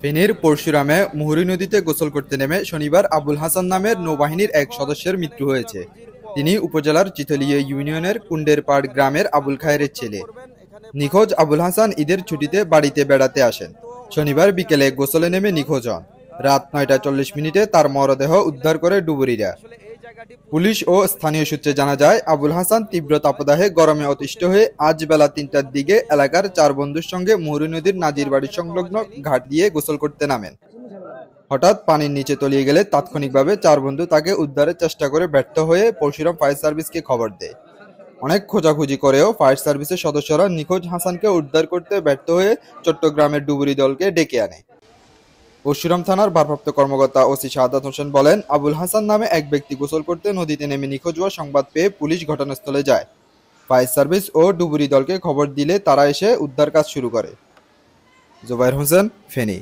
ফেনীর পরশুরামে মুহুরী নদীতে গোসল করতে নেমে শনিবার আবুল হাসান নামের নৌবাহিনীর এক সদস্যের মৃত্যু হয়েছে। তিনি উপজেলার চিতলিয়া ইউনিয়নের কুন্ডেরপাড় গ্রামের আবুল খায়েরের ছেলে। নিখোঁজ আবুল হাসান ঈদের ছুটিতে বাড়িতে বেড়াতে আসেন। শনিবার বিকেলে গোসলে নেমে নিখোঁজ হন। রাত 9টা 40 মিনিটে তার মরদেহ উদ্ধার করে ডুবুরিরা। পুলিশ ও স্থানীয় সূত্রে জানা যায়, আবুল হাসান তীব্র তাপদাহে গরমে অতিষ্ঠ হয়ে আজ বেলা 3টার দিকে এলাকার 4 বন্ধুর সঙ্গে মুহুরী নদীর নাজির বাড়ি সংলগ্ন ঘাট দিয়ে গোসল করতে নামেন। হঠাৎ পানির নিচে তলিয়ে গেলে তাৎক্ষণিকভাবে 4 বন্ধু তাকে উদ্ধারের চেষ্টা করে ব্যর্থ হয়ে পরশুরাম ফায়ার সার্ভিসকে খবর দেয়। অনেক খোঁজাখুঁজি করেও ফায়ার সার্ভিসের সদস্যরা নিখোঁজ হাসানকে উদ্ধার করতে ব্যর্থ হয়ে চট্টগ্রামের ডুবুরি দলকে ডেকে আনে। পরশুরাম থানার ভারপ্রাপ্ত কর্মকর্তা ওসি শাহাদাত হোসেন বলেন, আবুল হাসান নামে এক ব্যক্তি গোসল করতে নদীতে নেমে নিখোঁজ হওয়ার সংবাদ পেয়ে পুলিশ ঘটনাস্থলে যায়। ফায়ার সার্ভিস ও ডুবুরি দলকে খবর দিলে তারা এসে উদ্ধার কাজ শুরু করে। জুবায়ের হোসেন, ফেনী।